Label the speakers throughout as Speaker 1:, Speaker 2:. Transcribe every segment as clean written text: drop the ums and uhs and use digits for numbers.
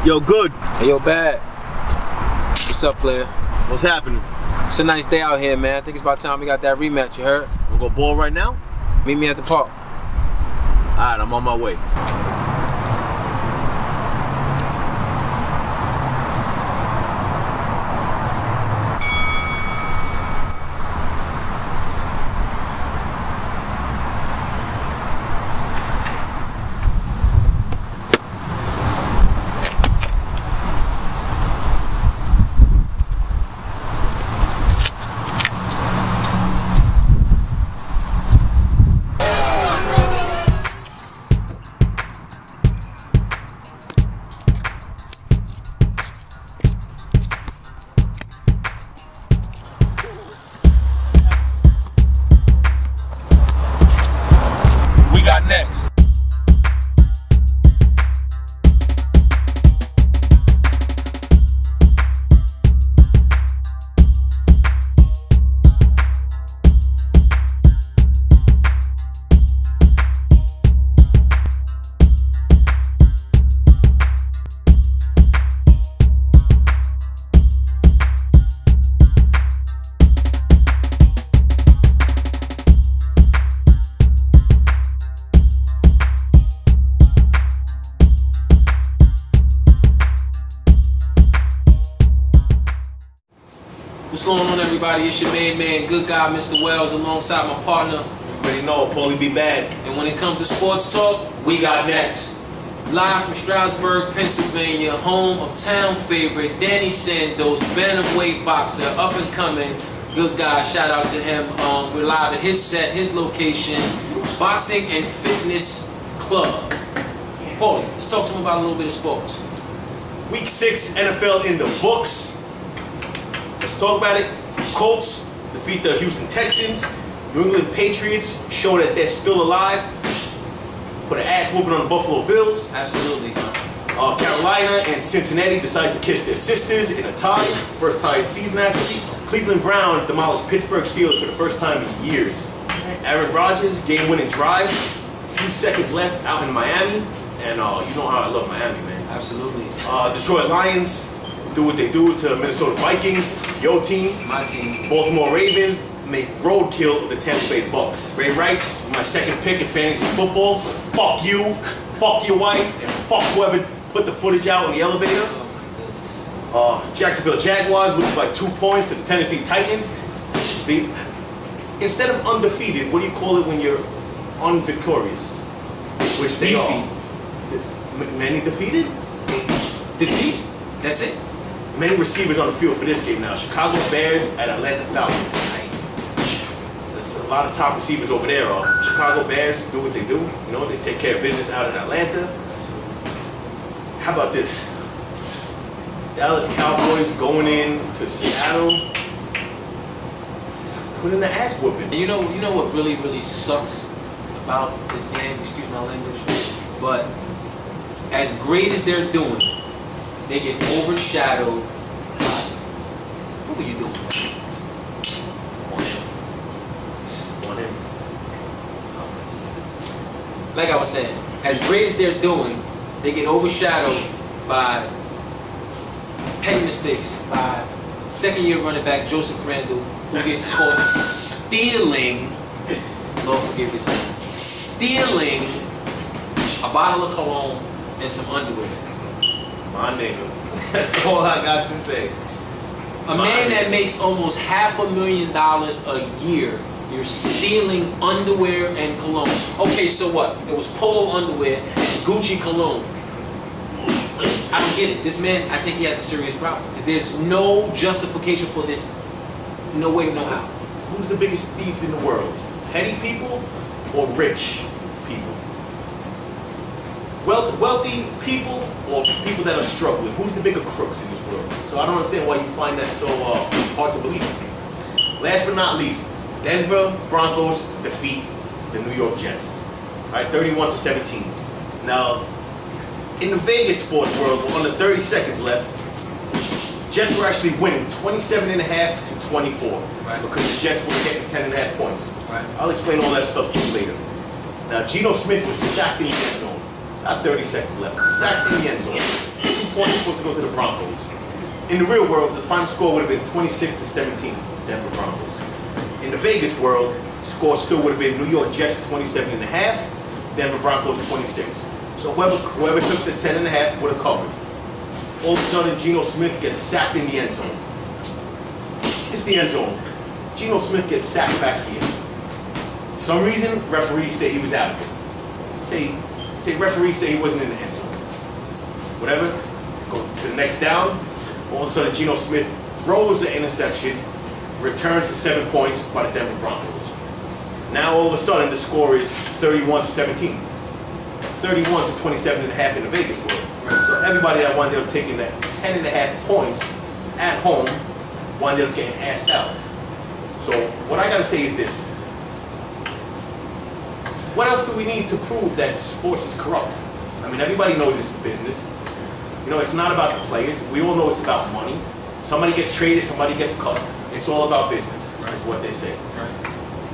Speaker 1: Yo, good.
Speaker 2: Hey, yo, bad. What's up, player?
Speaker 1: What's happening?
Speaker 2: It's a nice day out here, man. I think it's about time we got that rematch, you heard?
Speaker 1: Wanna go ball right now?
Speaker 2: Meet me at the park.
Speaker 1: Alright, I'm on my way.
Speaker 2: Next. What's going on, everybody? It's your main man, good guy, Mr. Wells, alongside my partner.
Speaker 1: You already know, Paulie be bad.
Speaker 2: And when it comes to sports talk, we got next. Live from Stroudsburg, Pennsylvania, home of town favorite Danny Sandos, bantamweight boxer, up and coming, good guy. Shout out to him. We're live at his set, his location, Boxing and Fitness Club. Paulie, let's talk to him about a little bit of sports.
Speaker 1: Week 6 NFL in the books. Let's talk about it. Colts defeat the Houston Texans. New England Patriots show that they're still alive. Put an ass whooping on the Buffalo Bills.
Speaker 2: Absolutely.
Speaker 1: Carolina and Cincinnati decide to kiss their sisters in a tie. First tie of the season, actually. Cleveland Browns demolished Pittsburgh Steelers for the first time in years. Aaron Rodgers, game-winning drive. Few seconds left out in Miami. And you know how I love Miami, man.
Speaker 2: Absolutely.
Speaker 1: Detroit Lions do what they do to Minnesota Vikings, your team.
Speaker 2: My team.
Speaker 1: Baltimore Ravens make roadkill of the Tampa Bay Bucks. Ray Rice, my second pick in fantasy football, so fuck you, fuck your wife, and fuck whoever put the footage out on the elevator.
Speaker 2: Oh my goodness.
Speaker 1: Jacksonville Jaguars lose by 2 points to the Tennessee Titans. Instead of undefeated, what do you call it when you're unvictorious? Which they are. Many defeated? Defeat?
Speaker 2: That's it.
Speaker 1: Many receivers on the field for this game now. Chicago Bears at Atlanta Falcons. So there's a lot of top receivers over there. Chicago Bears do what they do. You know, they take care of business out in Atlanta. How about this? Dallas Cowboys going in to Seattle. Put in the ass whooping.
Speaker 2: And you know what really sucks about this game? Excuse my language. But as great as they're doing, they get overshadowed by, what were you doing?
Speaker 1: On him.
Speaker 2: Oh, Jesus. Like I was saying, as great as they're doing, they get overshadowed by petty mistakes, by second-year running back Joseph Randall, who gets caught stealing, Lord forgive this man, stealing a bottle of cologne and some underwear.
Speaker 1: My nigga. That's all I got to say.
Speaker 2: A man that makes almost $500,000 a year, you're stealing underwear and cologne. Okay, so what? It was Polo underwear and Gucci cologne. I don't get it. This man, I think he has a serious problem. Because there's no justification for this. No way, no how.
Speaker 1: Who's the biggest thieves in the world? Petty people or rich people? Wealthy people or people that are struggling? Who's the bigger crooks in this world? So I don't understand why you find that so hard to believe. Last but not least, Denver Broncos defeat the New York Jets. All right, 31-17. Now, in the Vegas sports world, with under 30 seconds left, Jets were actually winning 27.5 to 24.
Speaker 2: Right.
Speaker 1: Because the Jets were getting 10.5 points.
Speaker 2: Right.
Speaker 1: I'll explain all that stuff to you later. Now, Geno Smith was sacked in the end zone. Not 30 seconds left. Sacked in the end zone. 22 points supposed to go to the Broncos. In the real world, the final score would have been 26-17, Denver Broncos. In the Vegas world, score still would have been New York Jets 27.5, Denver Broncos 26. So whoever took the 10.5 would have covered. All of a sudden, Geno Smith gets sacked in the end zone. It's the end zone. Geno Smith gets sacked back here. For some reason, referees say he was out of it. Say referees say he wasn't in the end zone. Whatever. Go to the next down. All of a sudden, Geno Smith throws an interception, returned for 7 points by the Denver Broncos. Now all of a sudden, the score is 31-17. 31-27.5 in the Vegas world. So everybody that wound up taking that 10.5 points at home wound up getting asked out. So what I gotta say is this. What else do we need to prove that sports is corrupt? I mean, everybody knows it's a business. You know, it's not about the players. We all know it's about money. Somebody gets traded, somebody gets cut. It's all about business, is what they say.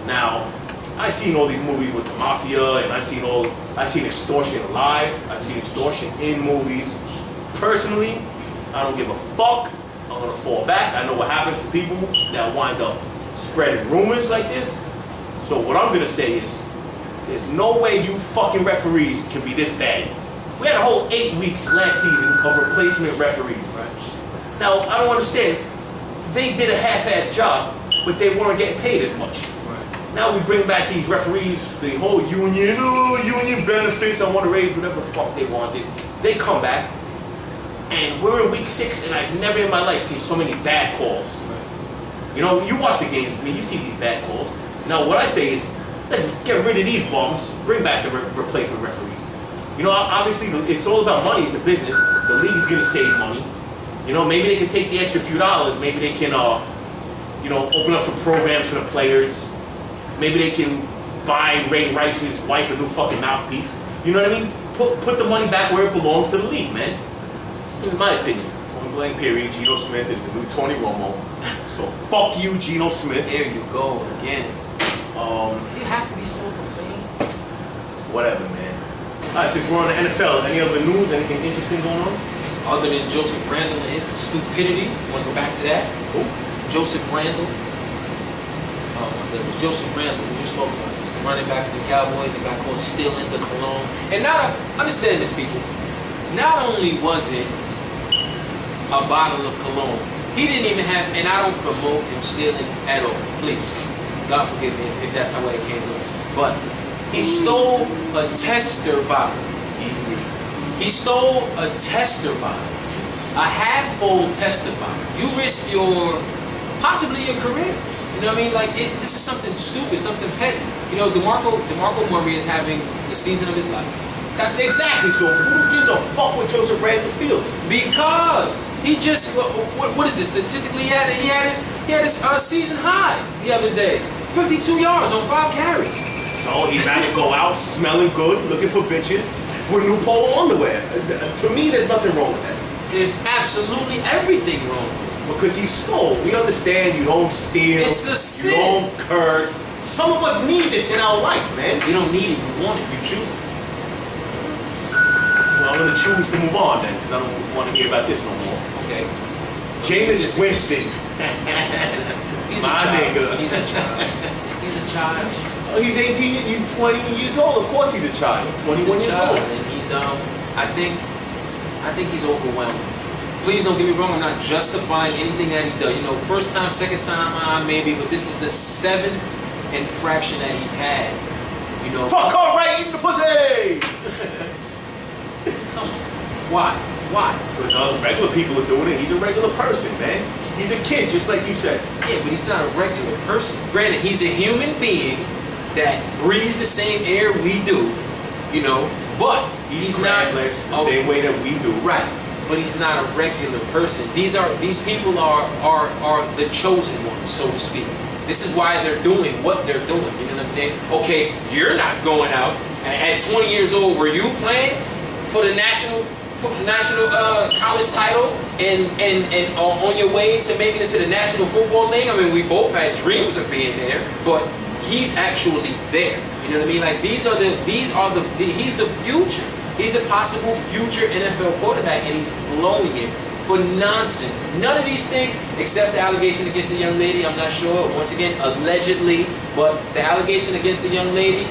Speaker 1: Now, I've seen all these movies with the mafia, and I've seen extortion live. I've seen extortion in movies. Personally, I don't give a fuck. I'm gonna fall back. I know what happens to people that wind up spreading rumors like this. So what I'm gonna say is, there's no way you fucking referees can be this bad. We had a whole 8 weeks last season of replacement referees. Now, I don't understand. They did a half-ass job, but they weren't getting paid as much. Now we bring back these referees, the whole union benefits, I want to raise whatever the fuck they wanted. They come back, and we're in week 6, and I've never in my life seen so many bad calls. You know, you watch the games with me, you see these bad calls. Now what I say is, let's get rid of these bums, bring back the replacement referees. You know, obviously it's all about money, it's a business. The league is going to save money. You know, maybe they can take the extra few dollars, maybe they can, you know, open up some programs for the players. Maybe they can buy Ray Rice's wife a new fucking mouthpiece. You know what I mean? Put the money back where it belongs to the league, man. In my opinion. Point blank period, Geno Smith is the new Tony Romo. So fuck you, Geno Smith.
Speaker 2: There you go again. You have to be so profane.
Speaker 1: Whatever, man. Alright, since we're on the NFL, any other news, anything interesting going on?
Speaker 2: Other than Joseph Randall and his stupidity, want to go back to that?
Speaker 1: Who?
Speaker 2: Joseph Randall. It was Joseph Randall, we just spoke about. He's the running back for the Cowboys, a guy called stealing the cologne. And understand this, people. Not only was it a bottle of cologne, he didn't even have, and I don't promote him stealing at all, please. God forgive me if that's the way it came to him. But he stole a tester bottle. Easy. He stole a tester bottle. A half-full tester bottle. You risk possibly your career. You know what I mean? Like, this is something stupid, something petty. You know, DeMarco Murray is having the season of his life.
Speaker 1: That's exactly so. Who gives a fuck what Joseph Randall steals?
Speaker 2: Because he just, what is this? Statistically, he had his season high the other day. 52 yards on 5 carries.
Speaker 1: So he'd rather go out smelling good, looking for bitches, with new polo underwear. To me, there's nothing wrong with that.
Speaker 2: There's absolutely everything wrong with it.
Speaker 1: Because he stole. We understand you don't steal.
Speaker 2: It's a sin.
Speaker 1: You don't curse. Some of us need this in our life, man.
Speaker 2: You don't need it. You want it. You choose it.
Speaker 1: Well, I'm going to choose to move on then, because I don't want to hear about this no more.
Speaker 2: Okay.
Speaker 1: Jameis Winston.
Speaker 2: He's a child. He's a child. He's a child.
Speaker 1: Oh, he's 18. He's 20 years old. Of course he's a child. 21 years old.
Speaker 2: And he's I think he's overwhelmed. Please don't get me wrong, I'm not justifying anything that he does. You know, first time, second time, maybe, but this is the 7th infraction that he's had. You know.
Speaker 1: Fuck her right in the pussy!
Speaker 2: Come on. Why?
Speaker 1: Because regular people are doing it. He's a regular person, man. He's a kid, just like you said.
Speaker 2: Yeah, but he's not a regular person. Granted, he's a human being that breathes the same air we do, you know, but he's not
Speaker 1: the same way that we do.
Speaker 2: Right. But he's not a regular person. These people are the chosen ones, so to speak. This is why they're doing what they're doing. You know what I'm saying? Okay, you're not going out. At 20 years old, were you playing for the national college title and on your way to making it to the National Football League? I mean, we both had dreams of being there, but he's actually there. You know what I mean? Like he's the future. He's a possible future NFL quarterback, and he's blowing it for nonsense. None of these things, except the allegation against the young lady, I'm not sure. Once again, allegedly, but the allegation against the young lady,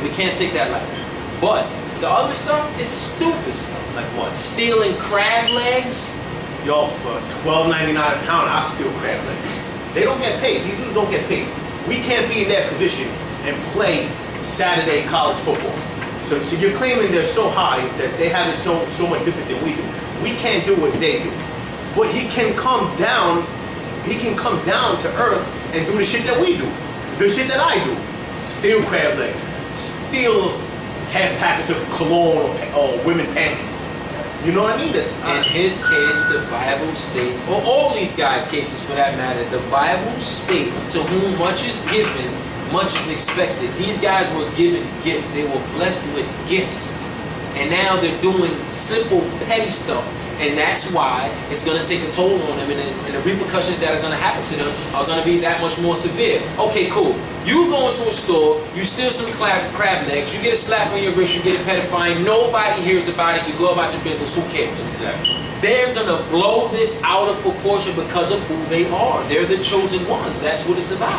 Speaker 2: we can't take that lightly. But the other stuff is stupid stuff.
Speaker 1: Like what?
Speaker 2: Stealing crab legs.
Speaker 1: Yo, for $12.99 a pound, I steal crab legs. They don't get paid. These dudes don't get paid. We can't be in that position and play Saturday college football. So you're claiming they're so high that they have it so much different than we do. We can't do what they do. But he can come down to earth and do the shit that we do. The shit that I do. Steal crab legs. Steal half packets of cologne or women panties. You know what I mean?
Speaker 2: In his case, the Bible states, or all these guys' cases for that matter, the Bible states, to whom much is given, much is expected. These guys were given gifts. They were blessed with gifts. And now they're doing simple, petty stuff. And that's why it's going to take a toll on them, and the repercussions that are going to happen to them are going to be that much more severe. Okay, cool. You go into a store, you steal some crab legs, you get a slap on your wrist, you get a petty fine, nobody hears about it, you go about your business, who cares?
Speaker 1: Exactly.
Speaker 2: They're going to blow this out of proportion because of who they are. They're the chosen ones. That's what it's about.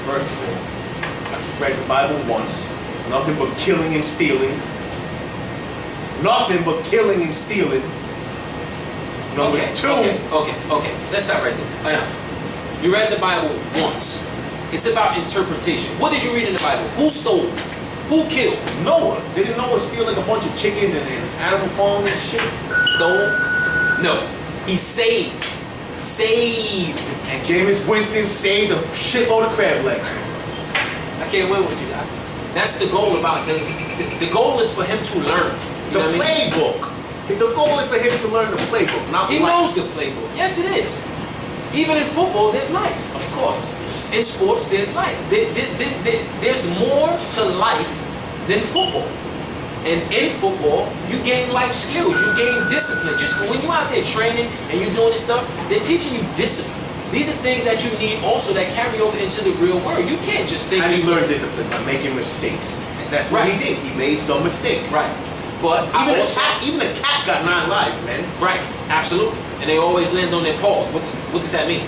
Speaker 1: First of all, I've read the Bible once. Nothing but killing and stealing. Nothing but killing and stealing. Number two.
Speaker 2: Okay. Let's stop right there. Enough. You read the Bible once. It's about interpretation. What did you read in the Bible? Who stole? Who killed?
Speaker 1: Noah. Didn't Noah steal like a bunch of chickens and animal farm and shit?
Speaker 2: Stole? No. He saved. Saved.
Speaker 1: And Jameis Winston saved a shitload of crab legs.
Speaker 2: I can't win with you, Doc. That's the goal about the goal is for him to learn.
Speaker 1: The playbook. The goal is for him to learn the playbook, not
Speaker 2: He
Speaker 1: life.
Speaker 2: knows the playbook. Yes, it is. Even in football, there's life.
Speaker 1: Of course.
Speaker 2: In sports, there's life. There's more to life than football. And in football, you gain life skills. You gain discipline. Just when you're out there training and you're doing this stuff, they're teaching you discipline. These are things that you need also that carry over into the real world. You can't just think.
Speaker 1: How do you learn discipline? By making mistakes. That's what he did. He made some mistakes.
Speaker 2: Right. But
Speaker 1: even a cat got 9 lives, man.
Speaker 2: Right, absolutely. And they always land on their paws. What does that mean?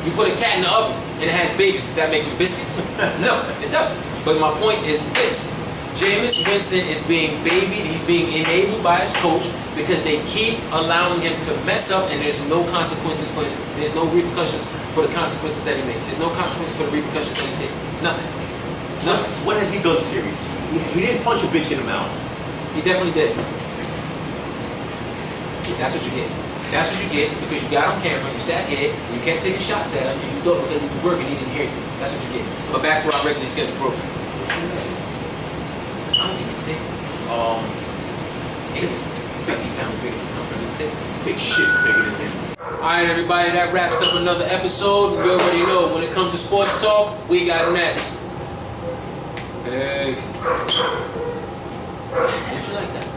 Speaker 2: You put a cat in the oven and it has babies. Does that make them biscuits? No, it doesn't. But my point is this. Jameis Winston is being babied. He's being enabled by his coach because they keep allowing him to mess up, and there's no consequences for his, there's no repercussions for the consequences that he makes. There's no consequences for the repercussions that he's taking. Nothing.
Speaker 1: What has he done serious? He didn't punch a bitch in the mouth.
Speaker 2: He definitely did. That's what you get. That's what you get because you got on camera, you sat here, and you kept taking shots at him, and you thought because he was working, he didn't hear you. That's what you get. But back to our regularly scheduled program. I don't think you can take it. 50 pounds bigger than you can take it.
Speaker 1: Big shit's bigger than him.
Speaker 2: Alright, everybody, that wraps up another episode. You already know when it comes to sports talk, we got next. Hey. Did you like that?